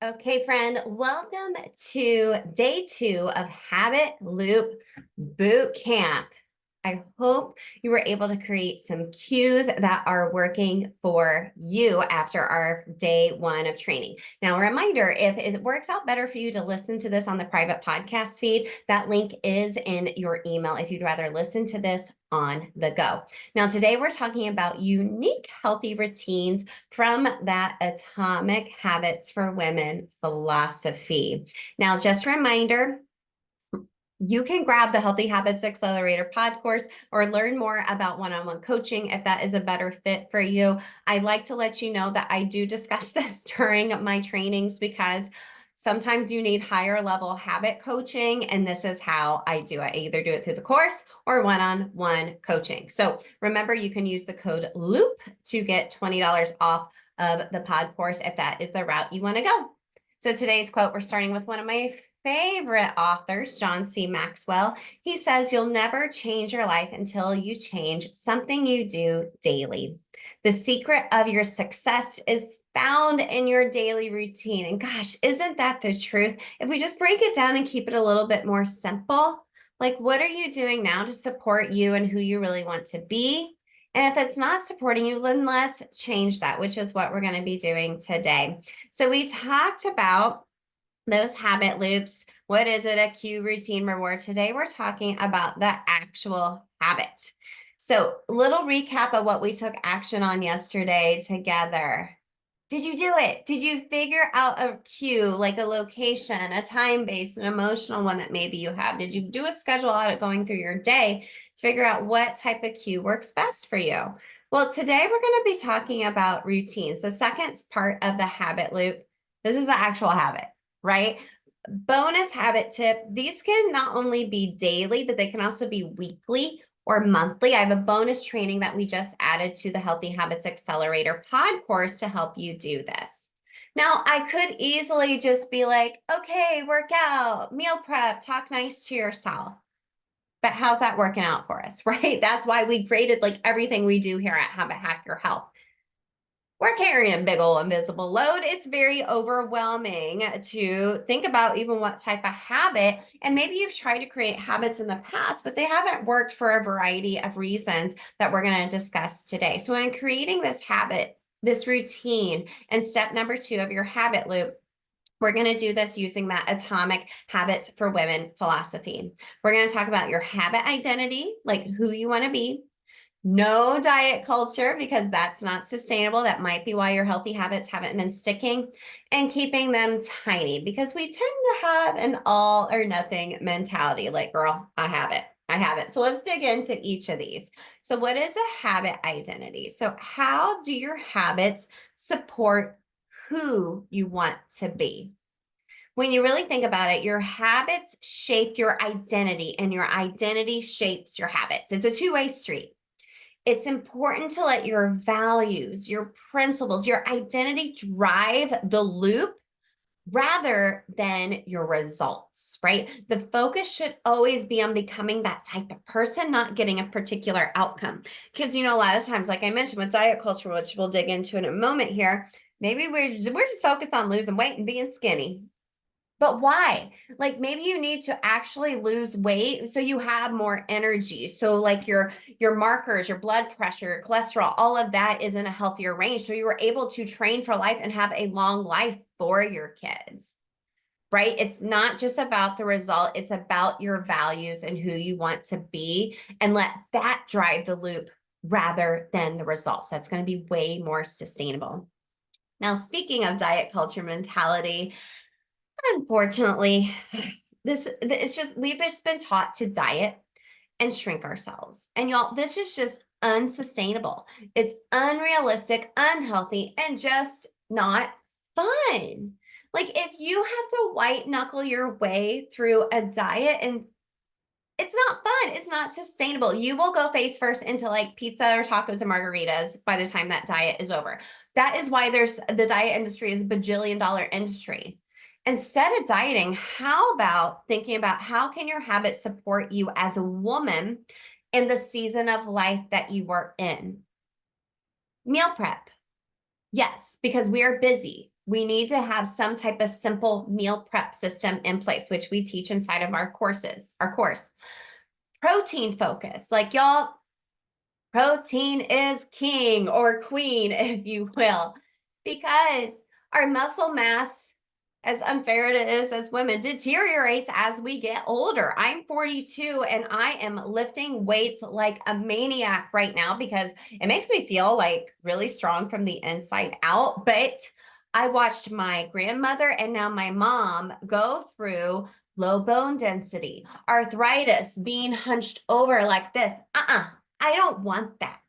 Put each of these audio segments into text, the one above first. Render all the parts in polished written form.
Okay, friend, welcome to day 2 of Habit Loop Boot Camp. I hope you were able to create some cues that are working for you after our day 1 of training. Now, a reminder, if it works out better for you to listen to this on the private podcast feed, that link is in your email if you'd rather listen to this on the go. Now, today we're talking about unique healthy routines from that Atomic Habits for Women philosophy. Now, just a reminder, you can grab the Healthy Habits Accelerator pod course or learn more about one-on-one coaching if that is a better fit for you. I'd like to let you know that I do discuss this during my trainings because sometimes you need higher level habit coaching, and this is how I do it. I either do it through the course or one-on-one coaching. So remember, you can use the code LOOP to get $20 off of the pod course if that is the route you want to go. So today's quote, we're starting with one of my favorite authors, John C. Maxwell. He says, "You'll never change your life until you change something you do daily. The secret of your success is found in your daily routine." And gosh, isn't that the truth? If we just break it down and keep it a little bit more simple, like what are you doing now to support you and who you really want to be? And if it's not supporting you, then let's change that, which is what we're going to be doing today. So we talked about those habit loops. What is it? A cue, routine, reward. Today we're talking about the actual habit. So little recap of what we took action on yesterday together. Did you do it? Did you figure out a cue, like a location, a time-based, an emotional one that maybe you have? Did you do a schedule audit going through your day to figure out what type of cue works best for you? Well, today we're going to be talking about routines. The second part of the habit loop, this is the actual habit, right? Bonus habit tip, these can not only be daily, but they can also be weekly or monthly. I have a bonus training that we just added to the Healthy Habits Accelerator pod course to help you do this. Now, I could easily just be like, okay, work out, meal prep, talk nice to yourself. But how's that working out for us, right? That's why we created like everything we do here at Habit Hack Your Health. We're carrying a big old invisible load. It's very overwhelming to think about even what type of habit, and maybe you've tried to create habits in the past, but they haven't worked for a variety of reasons that we're going to discuss today. So in creating this habit, this routine, and step number 2 of your habit loop, we're going to do this using that Atomic Habits for Women philosophy. We're going to talk about your habit identity, like who you want to be. No diet culture, because that's not sustainable. That might be why your healthy habits haven't been sticking. And keeping them tiny, because we tend to have an all or nothing mentality. Like, girl, I have it. I have it. So let's dig into each of these. So what is a habit identity? So how do your habits support who you want to be? When you really think about it, your habits shape your identity, and your identity shapes your habits. It's a two-way street. It's important to let your values, your principles, your identity drive the loop rather than your results, right? The focus should always be on becoming that type of person, not getting a particular outcome. Because, a lot of times, like I mentioned with diet culture, which we'll dig into in a moment here, maybe we're just focused on losing weight and being skinny. But why? Like maybe you need to actually lose weight so you have more energy. So like your markers, your blood pressure, your cholesterol, all of that is in a healthier range. So you were able to train for life and have a long life for your kids, right? It's not just about the result. It's about your values and who you want to be, and let that drive the loop rather than the results. That's going to be way more sustainable. Now, speaking of diet culture mentality, unfortunately, we've just been taught to diet and shrink ourselves. And y'all, this is just unsustainable. It's unrealistic, unhealthy, and just not fun. Like if you have to white knuckle your way through a diet, and it's not fun, it's not sustainable. You will go face first into like pizza or tacos and margaritas by the time that diet is over. That is why the diet industry is a bajillion-dollar industry. Instead of dieting, how about thinking about how can your habits support you as a woman in the season of life that you are in? Meal prep. Yes, because we are busy. we need to have some type of simple meal prep system in place, which we teach inside of our courses, our course. Protein focus, like y'all, protein is king or queen, if you will, because our muscle mass, as unfair it is as women, deteriorates as we get older. I'm 42 and I am lifting weights like a maniac right now because it makes me feel like really strong from the inside out. But I watched my grandmother and now my mom go through low bone density, arthritis, being hunched over like this. I don't want that,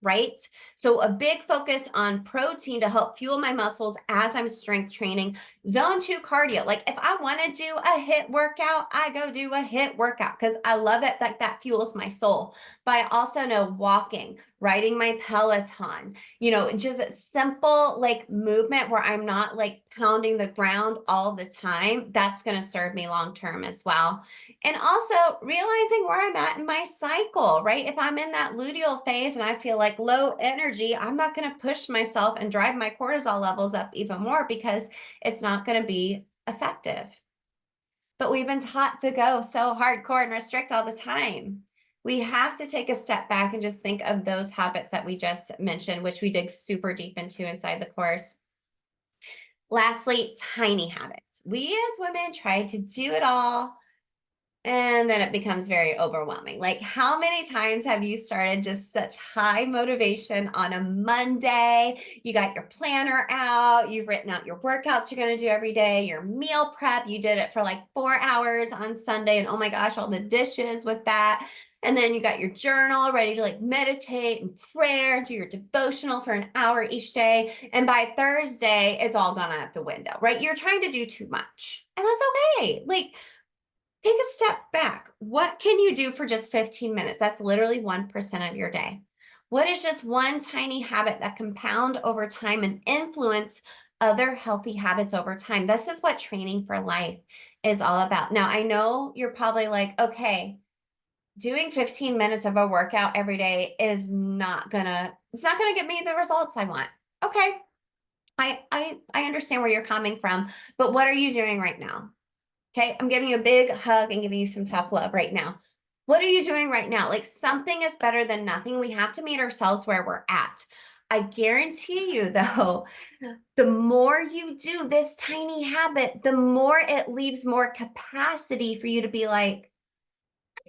right? So a big focus on protein to help fuel my muscles as I'm strength training. Zone 2 cardio. Like if I want to do a HIIT workout, I go do a HIIT workout because I love it. That fuels my soul. But I also know walking, riding my Peloton, just simple like movement where I'm not like pounding the ground all the time. That's going to serve me long term as well. And also realizing where I'm at in my cycle, right? If I'm in that luteal phase and I feel like low energy, I'm not going to push myself and drive my cortisol levels up even more because it's not going to be effective. But we've been taught to go so hardcore and restrict all the time. We have to take a step back and just think of those habits that we just mentioned, which we dig super deep into inside the course. Lastly, tiny habits. We as women try to do it all, and then it becomes very overwhelming. Like, how many times have you started just such high motivation on a Monday? You got your planner out, you've written out your workouts you're going to do every day, your meal prep, you did it for like 4 hours on Sunday, and oh my gosh, all the dishes with that. And then you got your journal ready to like meditate and prayer, do your devotional for an hour each day. And by Thursday, it's all gone out the window, right? You're trying to do too much. And that's okay. Like, take a step back. What can you do for just 15 minutes? That's literally 1% of your day. What is just one tiny habit that compound over time and influence other healthy habits over time? This is what training for life is all about. Now, I know you're probably like, okay, doing 15 minutes of a workout every day is it's not gonna get me the results I want. Okay, I understand where you're coming from, but what are you doing right now? Okay, I'm giving you a big hug and giving you some tough love right now. What are you doing right now? Like something is better than nothing. We have to meet ourselves where we're at. I guarantee you, though, the more you do this tiny habit, the more it leaves more capacity for you to be like,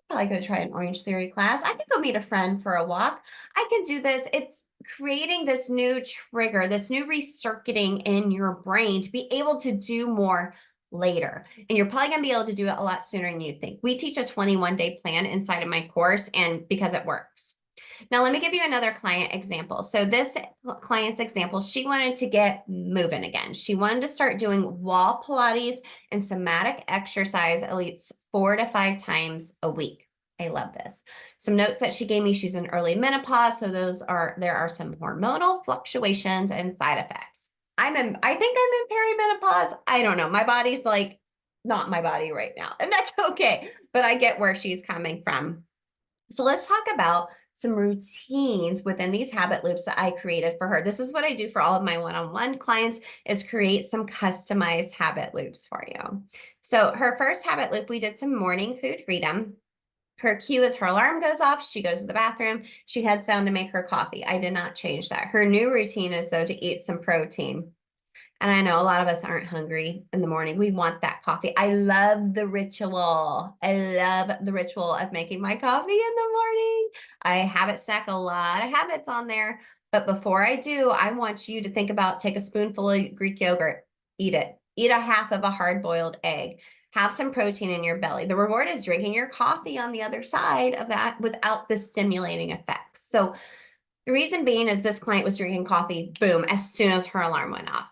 probably go try an Orange Theory class. I could go meet a friend for a walk. I can do this. It's creating this new trigger, this new recircuiting in your brain to be able to do more later. And you're probably going to be able to do it a lot sooner than you think. We teach a 21-day plan inside of my course, and because it works. Now, let me give you another client example. So this client's example, she wanted to get moving again. She wanted to start doing wall Pilates and somatic exercise at least 4 to 5 times a week. I love this. Some notes that she gave me, she's in early menopause. So there are some hormonal fluctuations and side effects. I think I'm in perimenopause. I don't know. My body's like not my body right now. And that's okay. But I get where she's coming from. So let's talk about some routines within these habit loops that I created for her. This is what I do for all of my one-on-one clients is create some customized habit loops for you. So her first habit loop, we did some morning food freedom. Her cue is her alarm goes off. She goes to the bathroom. She heads down to make her coffee. I did not change that. Her new routine is though to eat some protein. And I know a lot of us aren't hungry in the morning. We want that coffee. I love the ritual. I love the ritual of making my coffee in the morning. I habit stack a lot of habits on there. But before I do, I want you to think about take a spoonful of Greek yogurt, eat it. Eat a half of a hard-boiled egg. Have some protein in your belly. The reward is drinking your coffee on the other side of that without the stimulating effects. So the reason being is this client was drinking coffee, boom, as soon as her alarm went off.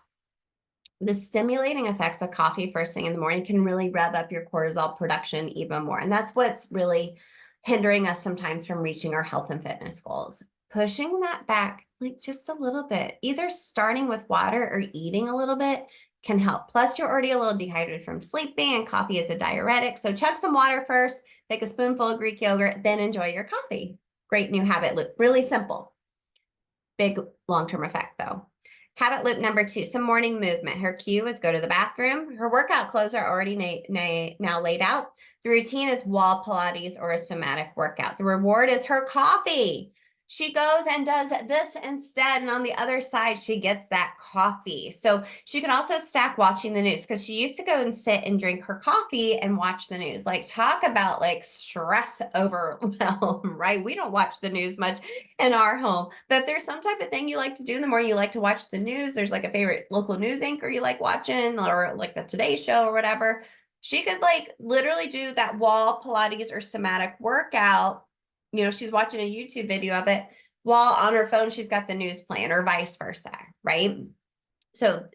The stimulating effects of coffee first thing in the morning can really rev up your cortisol production even more. And that's what's really hindering us sometimes from reaching our health and fitness goals. Pushing that back like just a little bit, either starting with water or eating a little bit can help. Plus, you're already a little dehydrated from sleeping, and coffee is a diuretic. So chug some water first, take a spoonful of Greek yogurt, then enjoy your coffee. Great new habit loop. Really simple. Big long-term effect though. Habit loop number 2, some morning movement. Her cue is go to the bathroom. Her workout clothes are already now laid out. The routine is wall Pilates or a somatic workout. The reward is her coffee. She goes and does this instead. And on the other side, she gets that coffee. So she can also stack watching the news because she used to go and sit and drink her coffee and watch the news. Like, talk about like stress overwhelm, right? We don't watch the news much in our home. But if there's some type of thing you like to do in the morning, you like to watch the news, there's like a favorite local news anchor you like watching, or like the Today Show or whatever, she could like literally do that wall Pilates or somatic workout. She's watching a YouTube video of it while on her phone, she's got the news playing, or vice versa, right? So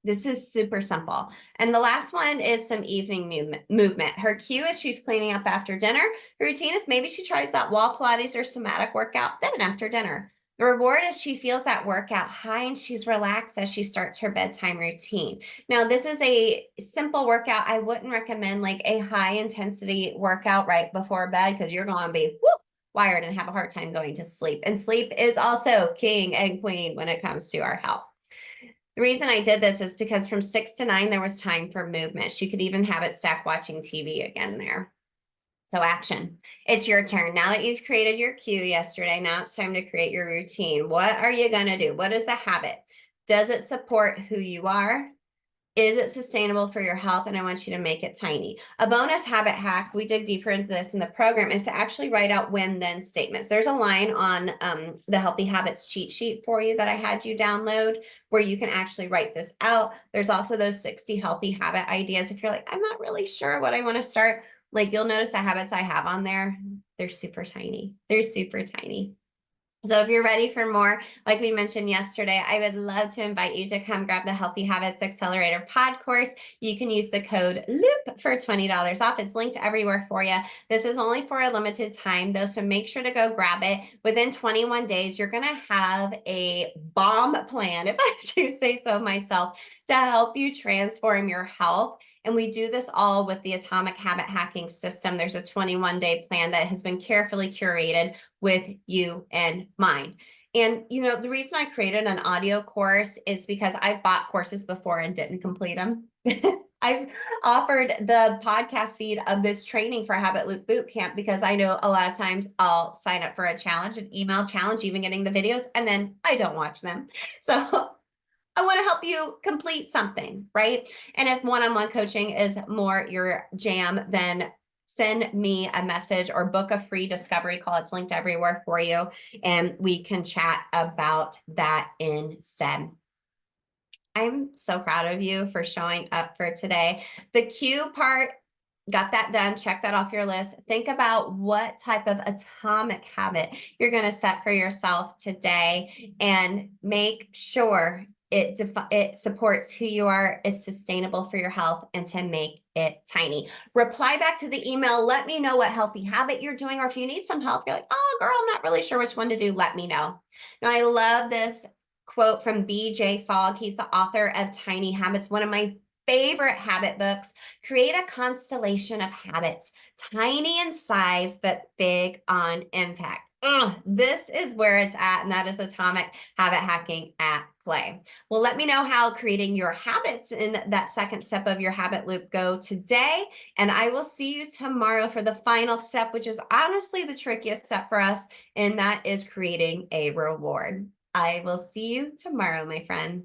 this is super simple. And the last one is some evening movement. Her cue is she's cleaning up after dinner. Her routine is maybe she tries that wall Pilates or somatic workout then after dinner. The reward is she feels that workout high and she's relaxed as she starts her bedtime routine. Now, this is a simple workout. I wouldn't recommend like a high intensity workout right before bed because you're going to be wired and have a hard time going to sleep. And sleep is also king and queen when it comes to our health. The reason I did this is because from 6 to 9, there was time for movement. She could even have it stack watching TV again there. So action. It's your turn. Now that you've created your cue yesterday, now it's time to create your routine. What are you going to do? What is the habit? Does it support who you are? Is it sustainable for your health? And I want you to make it tiny. A bonus habit hack, we dig deeper into this in the program, is to actually write out when-then statements. There's a line on the Healthy Habits cheat sheet for you that I had you download where you can actually write this out. There's also those 60 healthy habit ideas. If you're like, I'm not really sure what I want to start, like you'll notice the habits I have on there, they're super tiny. They're super tiny. So if you're ready for more, like we mentioned yesterday, I would love to invite you to come grab the Healthy Habits Accelerator pod course. You can use the code LOOP for $20 off. It's linked everywhere for you. This is only for a limited time though, so make sure to go grab it. Within 21 days, you're going to have a bomb plan, if I do say so myself, to help you transform your health. And we do this all with the Atomic Habit Hacking System. There's a 21-day plan that has been carefully curated with you in mind. And, the reason I created an audio course is because I've bought courses before and didn't complete them. I've offered the podcast feed of this training for Habit Loop Bootcamp because I know a lot of times I'll sign up for a challenge, an email challenge, even getting the videos, and then I don't watch them. So I want to help you complete something, right? And if one-on-one coaching is more your jam, then send me a message or book a free discovery call. It's linked everywhere for you, and we can chat about that instead. I'm so proud of you for showing up for today. The cue part, got that done. Check that off your list. Think about what type of atomic habit you're going to set for yourself today and make sure it supports who you are, is sustainable for your health, and to make it tiny. Reply back to the email. Let me know what healthy habit you're doing, or if you need some help, you're like, oh, girl, I'm not really sure which one to do. Let me know. Now, I love this quote from BJ Fogg. He's the author of Tiny Habits, one of my favorite habit books. Create a constellation of habits, tiny in size, but big on impact. This is where it's at, and that is atomic habit hacking at play. Well, let me know how creating your habits in that second step of your habit loop go today, and I will see you tomorrow for the final step, which is honestly the trickiest step for us, and that is creating a reward. I will see you tomorrow, my friend.